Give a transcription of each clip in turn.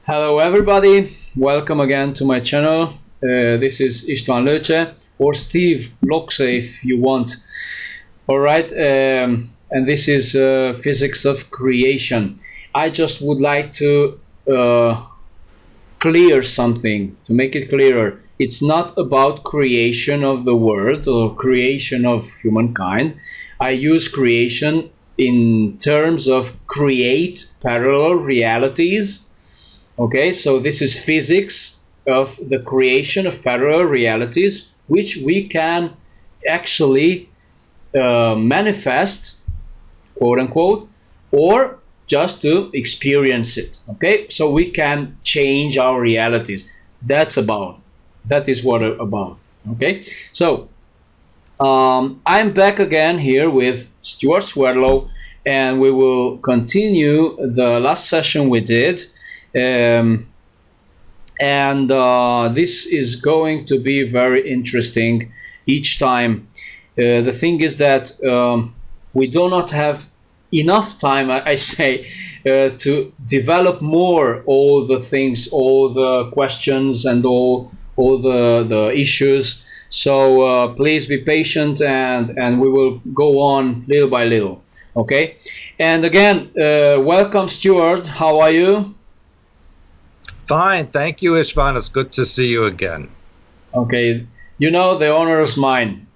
Hello everybody, welcome again to my channel. This is Locse, or Steve Locse if you want. Alright, and this is Physics of Creation. I just would like to clear something, to make it clearer. It's not about creation of the world or creation of humankind. I use creation in terms of create parallel realities. Okay, so this is physics of the creation of parallel realities, which we can actually manifest, quote unquote, or just to experience it. Okay, so we can change our realities. That is what about. Okay, so I'm back again here with Stewart Swerdlow, and we will continue the last session we did. This is going to be very interesting each time. The thing is that we do not have enough time, I say, to develop more all the things, all the questions and all the issues. So please be patient, and we will go on little by little. Okay, and again, welcome Stewart. How are you? Fine, thank you, Istvan. It's good to see you again. Okay, you know the honor is mine.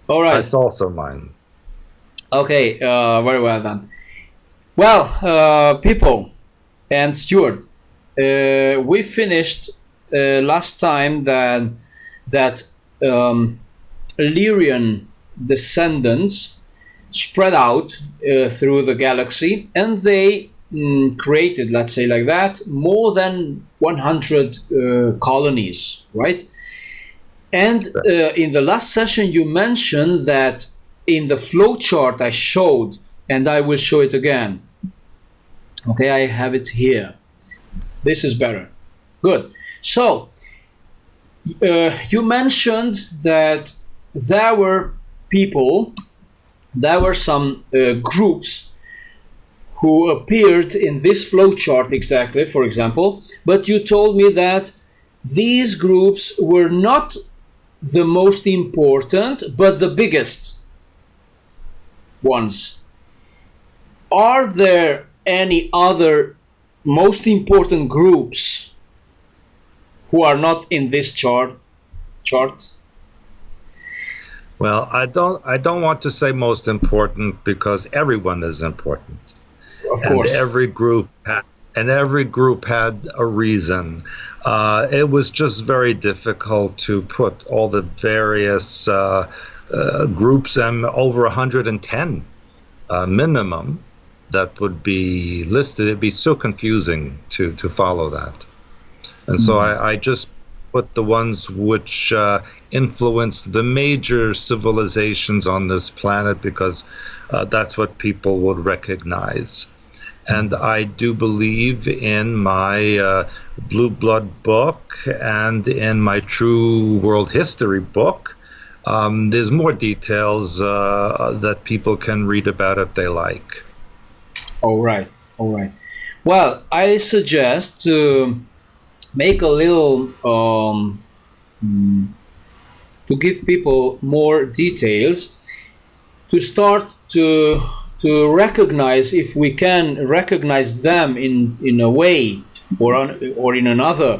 All right. It's also mine. Okay, very well then. Well, people and Stewart, we finished last time that Illyrian descendants spread out through the galaxy, and they created, let's say like that, more than 100 colonies, right? And in the last session you mentioned that in the flow chart I showed, and I will show it again. Okay, I have it here. This is better. Good. So you mentioned that there were some groups who appeared in this flowchart exactly, for example, but you told me that these groups were not the most important, but the biggest ones. Are there any other most important groups who are not in this chart? Well, I don't want to say most important, because everyone is important. Of course. And every group had a reason. It was just very difficult to put all the various groups, and over 110 minimum that would be listed. It'd be so confusing to follow that. And so I just put the ones which influence the major civilizations on this planet, because that's what people would recognize. And I do believe in my Blue Blood book and in my True World History book, there's more details that people can read about if they like. All right. Well, I suggest to make a little, to give people more details, to start to recognize, if we can recognize them in a way or in another,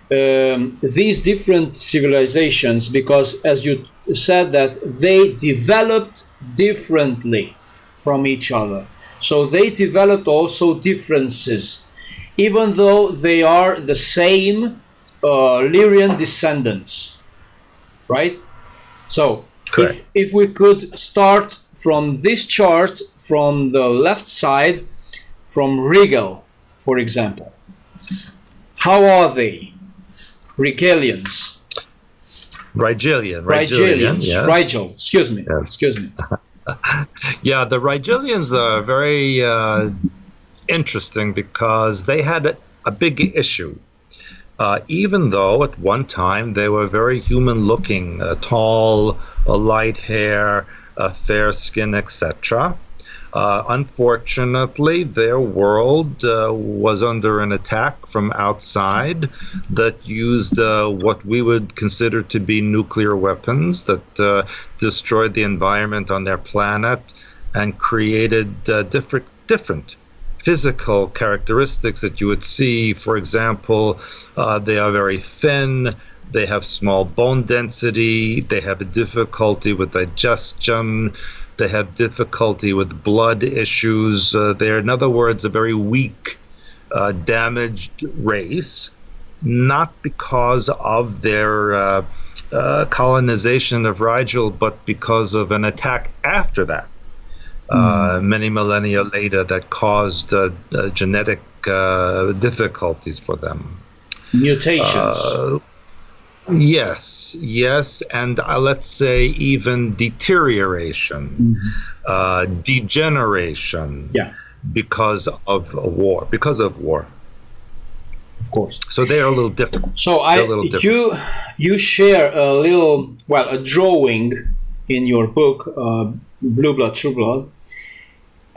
these different civilizations, because as you said that they developed differently from each other. So they developed also differences, even though they are the same Illyrian descendants, right? So if we could start from this chart, from the left side, from Regal, for example. How are they? Rigelians. Rigelians. Yes. Rigel. Excuse me. Yeah, the Rigelians are very interesting, because they had a big issue. Even though at one time they were very human-looking, tall, light hair, fair skin, etc., Unfortunately, their world was under an attack from outside that used what we would consider to be nuclear weapons that destroyed the environment on their planet and created different physical characteristics that you would see. For example, they are very thin, they have small bone density, they have a difficulty with digestion, they have difficulty with blood issues. They're, in other words, a very weak, damaged race, not because of their colonization of Rigel, but because of an attack after that. Many millennia later, that caused genetic difficulties for them. Mutations. Yes, and let's say even deterioration, degeneration, because of war. Of course. So they are a little different. So you share a drawing in your book, Blue Blood, True Blood.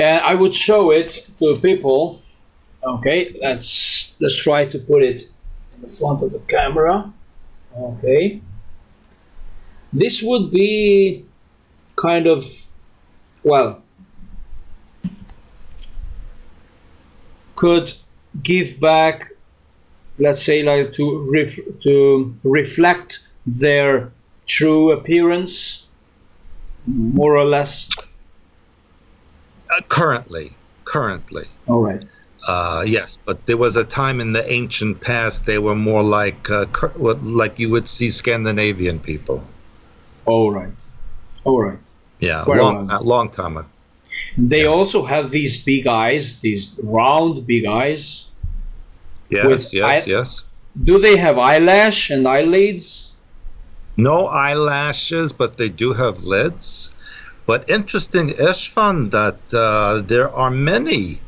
And I would show it to people. Okay, let's try to put it in the front of the camera. Okay. This would be kind of, could give back, let's say, like to reflect their true appearance, more or less. Currently. All right. Yes, but there was a time in the ancient past they were more like you would see Scandinavian people. All right. Yeah, long time ago. They also have these big eyes, these round big eyes. Yes. Do they have eyelash and eyelids? No eyelashes, but they do have lids. But interesting, Istvan, that there are many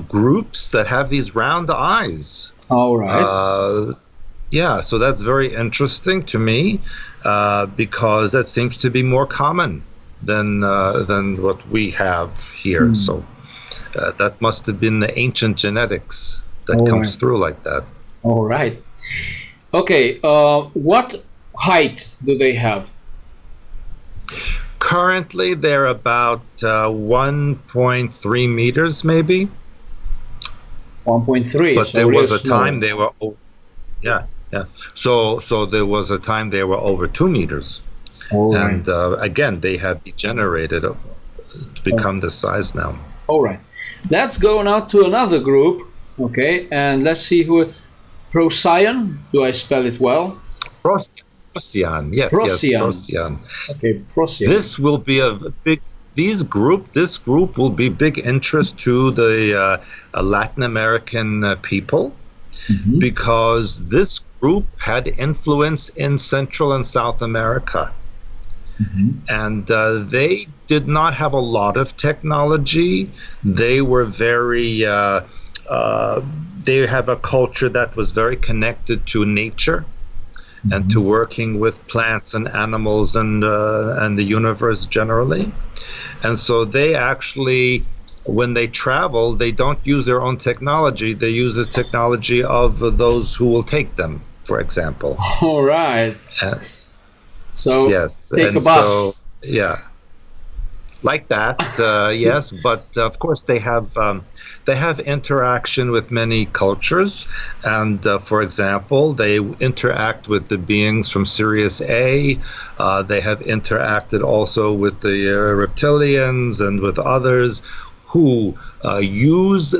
groups that have these round eyes. All right. So that's very interesting to me because that seems to be more common than what we have here. So that must have been the ancient genetics that comes through like that. All right. Okay. What height do they have? Currently, they're about 1.3 meters, maybe. 1.3. But there was a time they were, So there was a time they were over 2 meters, and again they have degenerated to become this size now. All right. Let's go now to another group. Okay, and let's see who. Procyon. Do I spell it well? Procyon. Yes, Procyon. Okay, Procyon. This will be a big. This group will be big interest to the Latin American people because this group had influence in Central and South America. And they did not have a lot of technology. They were very. They have a culture that was very connected to nature and to working with plants and animals and the universe generally. And so they actually, when they travel, they don't use their own technology. They use the technology of those who will take them, for example. All right. So yes, take a bus. So, like that. Yes, but of course they have interaction with many cultures, and for example, they interact with the beings from Sirius A. They have interacted also with the reptilians and with others who use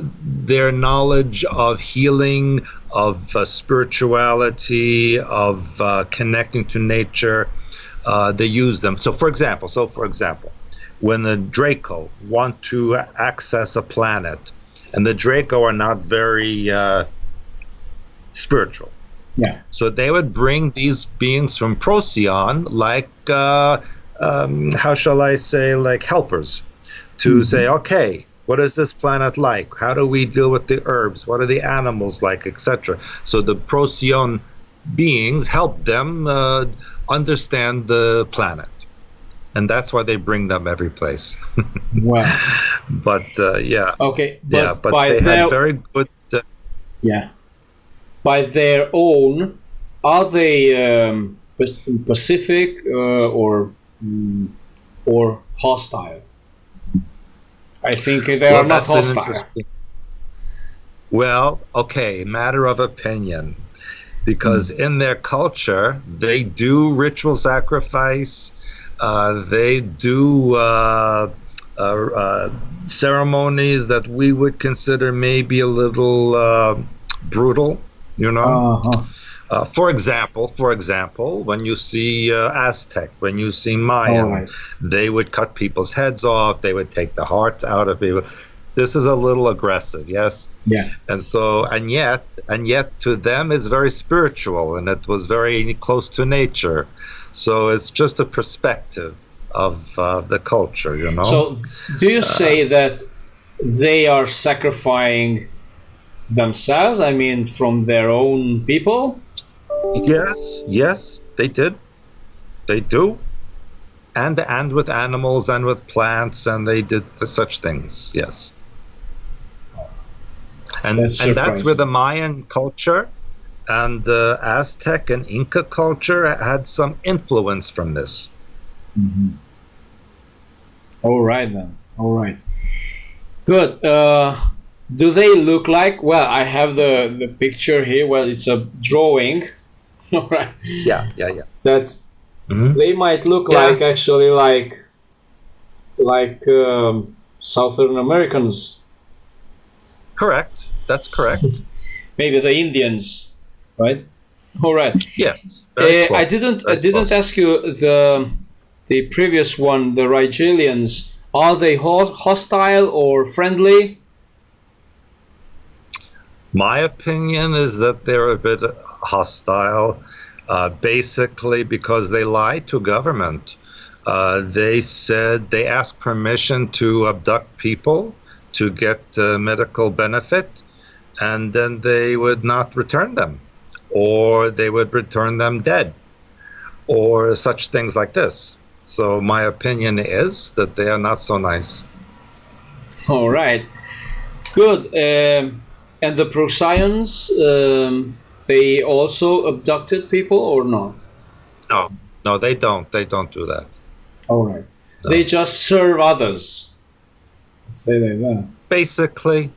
their knowledge of healing, of spirituality, of connecting to nature. They use them. So for example, when the Draco want to access a planet, and the Draco are not very spiritual. Yeah. So they would bring these beings from Procyon, like, how shall I say, like helpers, to say, okay, what is this planet like? How do we deal with the herbs? What are the animals like, etc.? So the Procyon beings help them understand the planet. And that's why they bring them every place. Wow. But yeah. Okay, But by they their, had very good. yeah, by their own, are they pacific or hostile? I think they are not That's an hostile. interesting. Well, okay, matter of opinion, because in their culture they do ritual sacrifice, they do ceremonies that we would consider maybe a little brutal, you know. Uh-huh. For example, when you see Aztec, when you see Mayan, All right. they would cut people's heads off. They would take the hearts out of people. This is a little aggressive, yes. Yeah. And so, and yet, to them, it's very spiritual, and it was very close to nature. So it's just a perspective of the culture, you know. So, do you say that they are sacrificing themselves? I mean, from their own people? Yes, they did. They do. And with animals and with plants, and they did such things, yes. And that's where the Mayan culture and the Aztec and Inca culture had some influence from this. Mm-hmm. All right then. All right. Good. Do they look like? Well, I have the picture here. Well, it's a drawing. All right. Yeah. That's. Mm-hmm. They might look like actually like Southern Americans. Correct. That's correct. Maybe the Indians, right? All right. Yes. I didn't ask you the previous one, the Rigelians. Are they hostile or friendly? My opinion is that they're a bit hostile, basically because they lied to government. They said they asked permission to abduct people to get medical benefit, and then they would not return them, or they would return them dead, or such things like this. So my opinion is that they are not so nice. All right, good. And the Procyon, they also abducted people or not? No, they don't. They don't do that. All right, no. They just serve others. Let's say like that. Basically,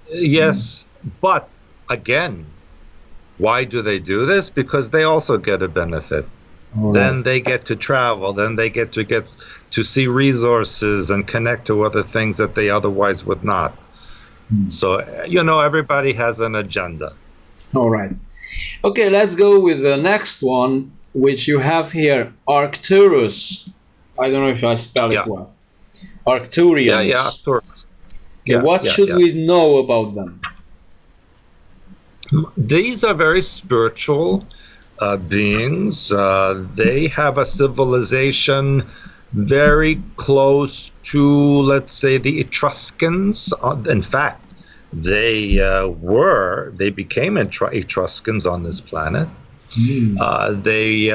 yes. But again, why do they do this? Because they also get a benefit. Right. Then they get to travel. Then they get to see resources and connect to other things that they otherwise would not. So, you know, everybody has an agenda. All right. Okay, let's go with the next one, which you have here, Arcturus. I don't know if I spell it well. Arcturians. Yeah, Arcturus. What should we know about them? These are very spiritual beings. They have a civilization very close to, let's say, the Etruscans. In fact, they became Etruscans on this planet. They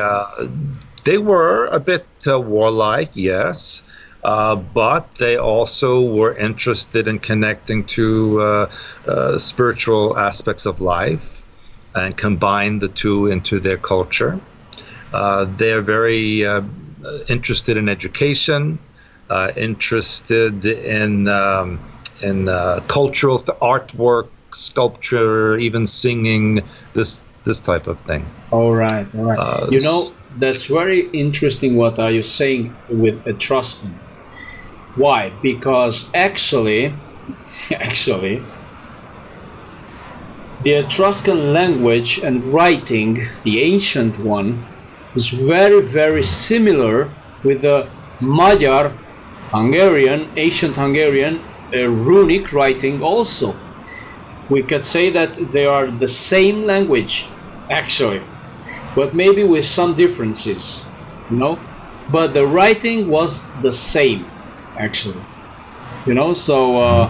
were a bit warlike, yes, but they also were interested in connecting to spiritual aspects of life and combined the two into their culture. They're very interested in education, interested in cultural artwork, sculpture, even singing, this type of thing. All right. You know, that's very interesting what are you saying with Etruscan. Why? Because actually, the Etruscan language and writing, the ancient one, is very, very similar with the Magyar, ancient Hungarian runic writing also. We could say that they are the same language, actually, but maybe with some differences, you know? But the writing was the same, actually, you know? So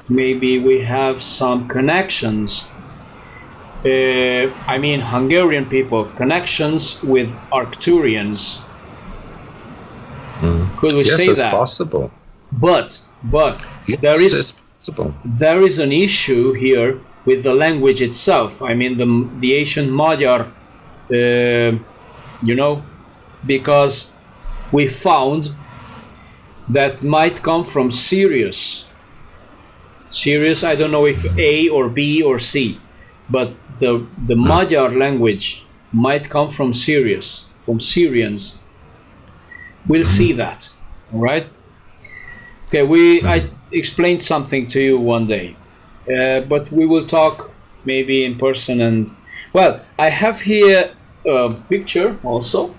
maybe we have some connections. I mean, Hungarian people, connections with Arcturians. Could we say it's that? Possible. But Yes, there it's is possible. there is an issue here with the language itself. I mean, the ancient Magyar, because we found that might come from Sirius. Sirius, I don't know if A or B or C, but the Magyar language might come from Sirius, from Syrians. We'll see that, all right? Okay, I explained something to you one day, but we will talk maybe in person. And well, I have here a picture also.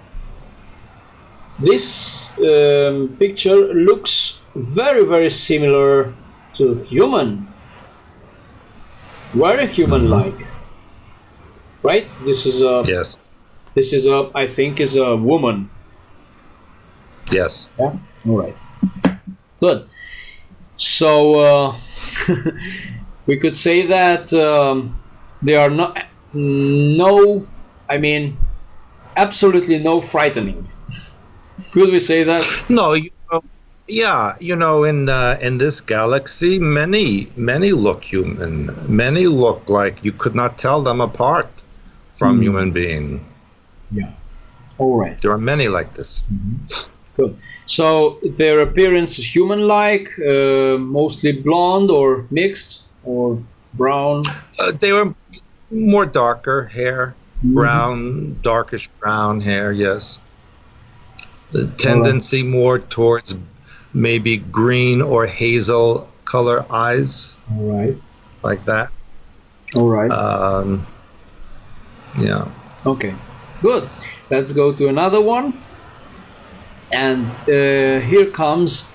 This picture looks very, very similar to human, very human-like, right? This is Yes. I think is a woman. Yes. Yeah. All right. Good. So we could say that they are absolutely no frightening. Could we say that? No. Yeah. In this galaxy, many look human. Many look like you could not tell them apart from human being. Yeah. All right. There are many like this. Good. So their appearance is human-like, mostly blonde or mixed or brown? They were more darker hair, brown, darkish brown hair, yes. The tendency more towards maybe green or hazel color eyes. All right. Like that. All right. Yeah. Okay. Good. Let's go to another one. And here comes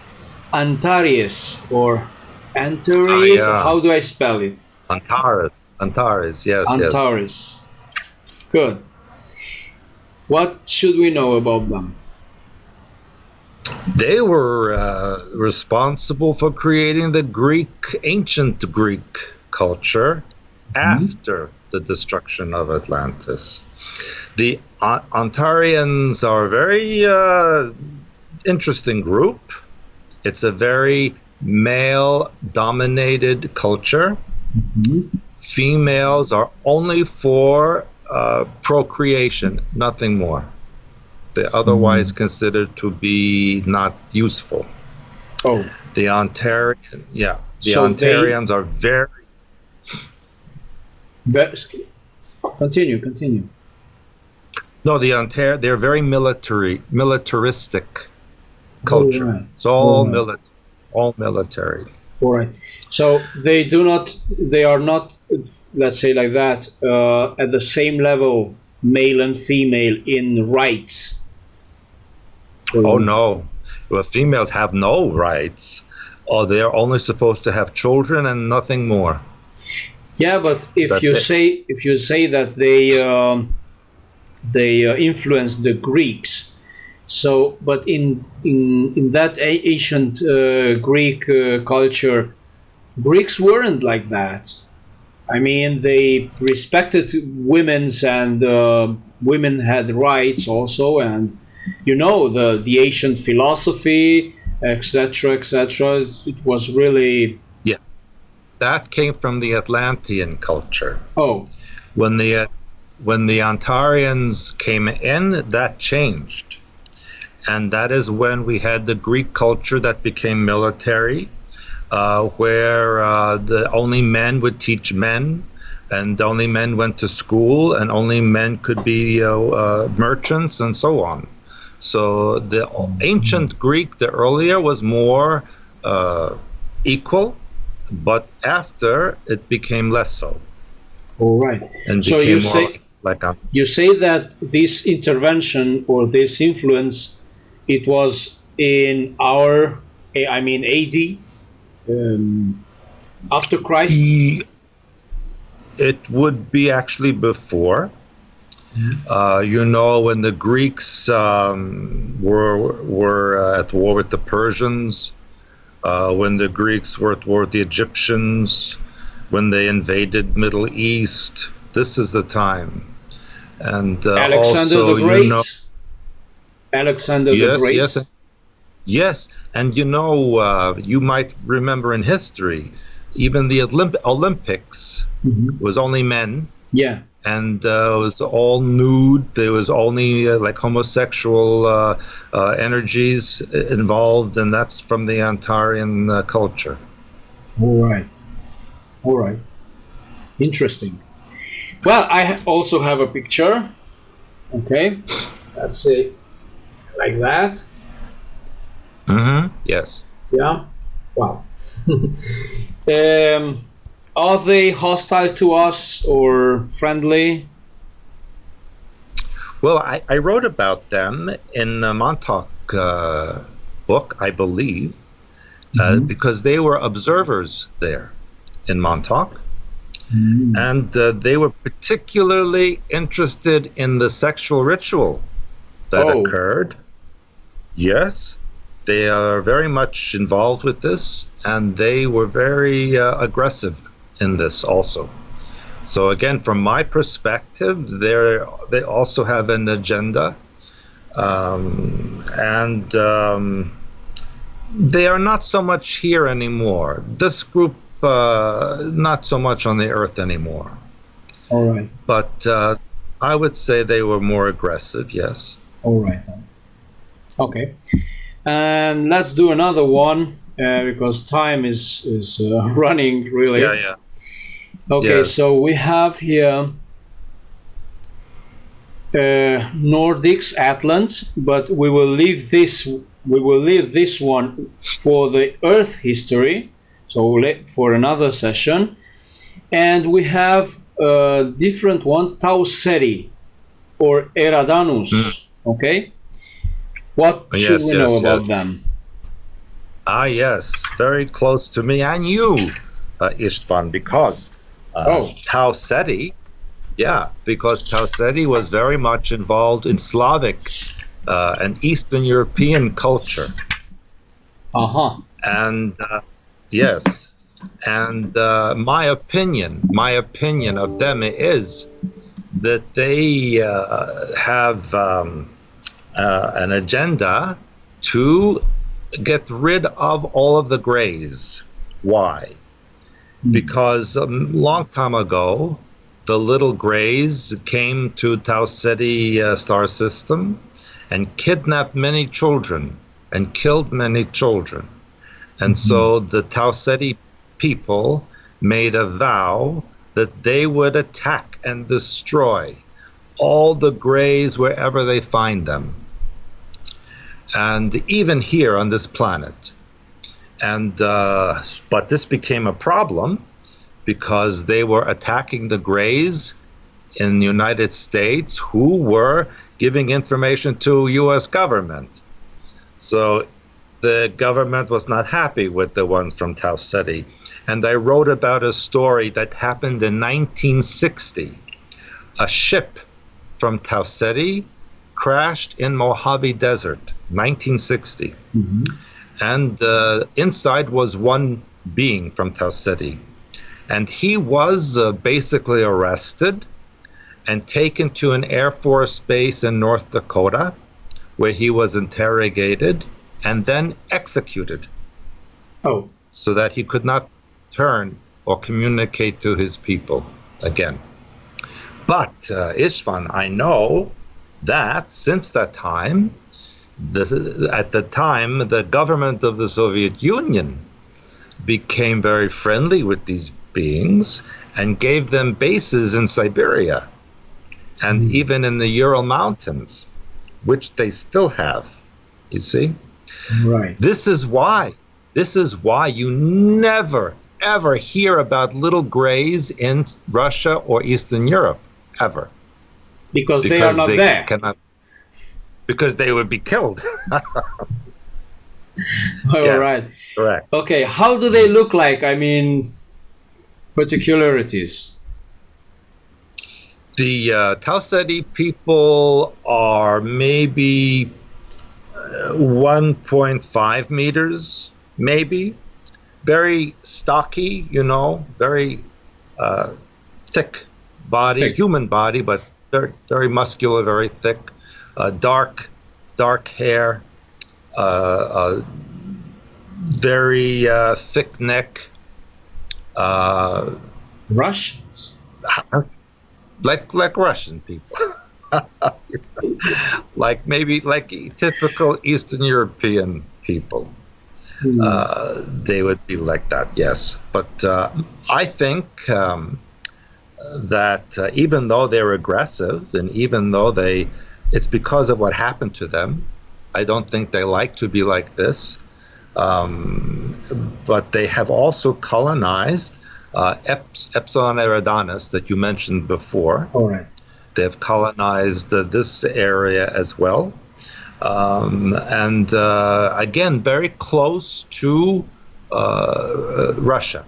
Antares or Antares. Yeah. How do I spell it? Antares, yes, Antares. Good. What should we know about them? They were responsible for creating the ancient Greek culture after the destruction of Atlantis. The Ontarians are a very interesting group. It's a very male-dominated culture. Females are only for procreation, nothing more. They're otherwise considered to be not useful. Oh. The Ontarians are very... Continue. No, they're very militaristic culture. Right. It's all military. All right. So they are not, let's say like that, at the same level, male and female in rights. Oh no. Well, females have no rights. Oh, they're only supposed to have children and nothing more. Yeah, but if you say that they influenced the Greeks, so but in that ancient Greek culture, Greeks weren't like that. I mean, they respected women's and women had rights also, and the ancient philosophy, etc., etc. It was really that came from the Atlantean culture. Oh, when the Ontarians came in, that changed, and that is when we had the Greek culture that became military, where the only men would teach men, and only men went to school, and only men could be merchants, and so on. So the ancient Greek, the earlier, was more equal, but after it became less so. All right. And so you say you say that this intervention or this influence, it was in our, I mean, AD, after Christ. It would be actually before. When the Greeks were at war with the Persians, when the Greeks were at war with the Egyptians, when they invaded Middle East, this is the time. And Alexander also, the Great. Alexander the Great. Yes, and you might remember in history, even the Olympics was only men, Yeah. and it was all nude. There was only like homosexual energies involved, and that's from the Ontarian culture. All right. All right. Interesting. Well, I also have a picture. Okay. Let's say like that. Yes. Yeah. Wow. Are they hostile to us or friendly? Well, I wrote about them in a Montauk book, I believe, because they were observers there in Montauk. And they were particularly interested in the sexual ritual that occurred. Yes, they are very much involved with this, and they were very aggressive in this also. So again, from my perspective, they also have an agenda, and they are not so much here anymore. This group, not so much on the earth anymore. All right. But I would say they were more aggressive, yes. All right. Okay. And let's do another one because time is running really. Yeah. Okay, Yes. so we have here Nordics, Atlantis, but we will leave this. We will leave this one for the Earth history. So for another session, and we have a different one, Tau Ceti or Eridanus. Okay, what should we know about them? Ah, yes, very close to me and you, Istvan, because Tau Ceti, because Tau Ceti was very much involved in Slavic and Eastern European culture. And yes, and my opinion of them is that they have an agenda to get rid of all of the grays. Why? Because a long time ago, the little grays came to Tau Ceti star system and kidnapped many children and killed many children. And so the Tau Ceti people made a vow that they would attack and destroy all the grays wherever they find them. And even here on this planet. And but this became a problem because they were attacking the grays in the United States who were giving information to U.S. government. So the government was not happy with the ones from Tau Ceti. And I wrote about a story that happened in 1960. A ship from Tau Ceti crashed in Mojave Desert, 1960. And inside was one being from Tau Ceti. And he was basically arrested and taken to an Air Force base in North Dakota, where he was interrogated and then executed. So that he could not turn or communicate to his people again. But Istvan, I know that since that time, at the time, the government of the Soviet Union became very friendly with these beings and gave them bases in Siberia and even in the Ural Mountains, which they still have, you see? Right. This is why you never, ever hear about little grays in Russia or Eastern Europe, ever. Because they are not there. Because they would be killed. All right. Correct. Okay, how do they look like? I mean, particularities. The Tau Ceti people are maybe 1.5 meters, maybe. Very stocky, very thick body, human body, but very, very muscular, very thick, dark hair, very thick neck, Russians. like Russian people, maybe like typical Eastern European people. They would be like that, yes. But I think that even though they're aggressive, and even though it's because of what happened to them. I don't think they like to be like this. But they have also colonized Epsilon Eridanus that you mentioned before. All right. They have colonized this area as well. And again, very close to Russia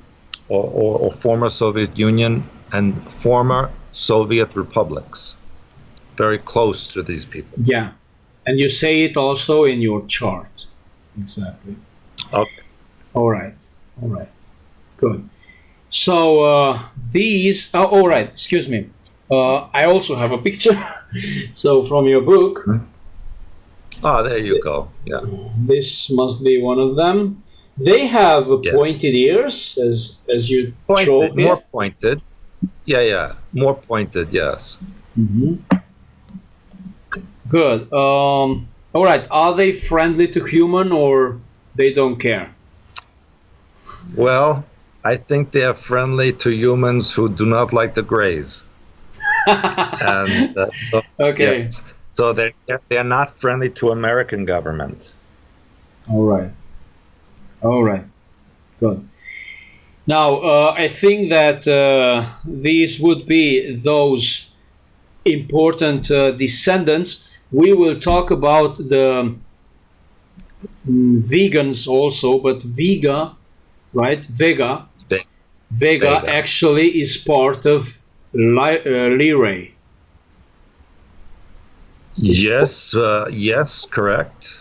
or former Soviet Union and former Soviet republics. Very close to these people. Yeah. And you say it also in your chart. Exactly. Okay. All right. All right. Good. So these... Oh, all right. Excuse me. I also have a picture. So from your book... Ah, there you go. Yeah. This must be one of them. They have pointed ears, as you showed me. More pointed. Yeah. More pointed, yes. Mm-hmm. Good. All right. Are they friendly to human, or they don't care? Well, I think they are friendly to humans who do not like the grays. And okay. Yes. So they're not friendly to American government. All right. All right. Good. Now, I think that these would be those important descendants. We will talk about the vegans also, but Vega, right? Vega actually is part of Lyrae. Yes, yes, correct.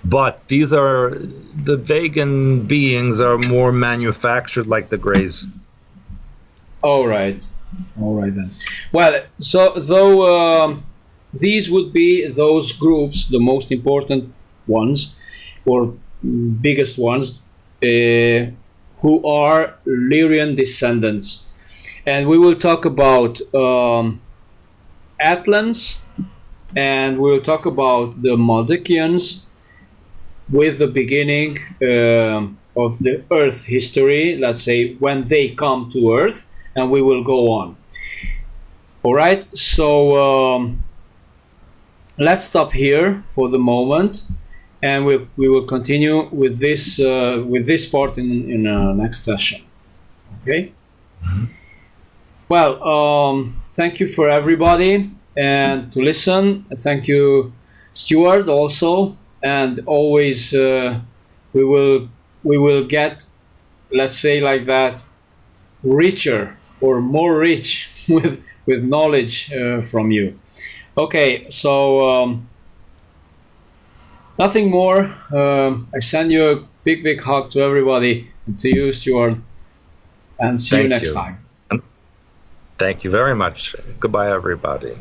But the vegan beings are more manufactured like the Greys. All right then. Well, so though these would be those groups, the most important ones, or biggest ones, who are Lyrian descendants. And we will talk about Atlans, and we'll talk about the Maldikians with the beginning of the Earth history, let's say when they come to Earth, and we will go on. All right, so let's stop here for the moment, and we will continue with this part in next session. Okay. Mm-hmm. Well, thank you for everybody and to listen. Thank you, Stewart, also, and always we will get, let's say like that, richer or more rich with knowledge from you. Okay, so nothing more. I send you a big hug to everybody, and to you, Stewart, and see you next time. Thank you very much. Goodbye, everybody.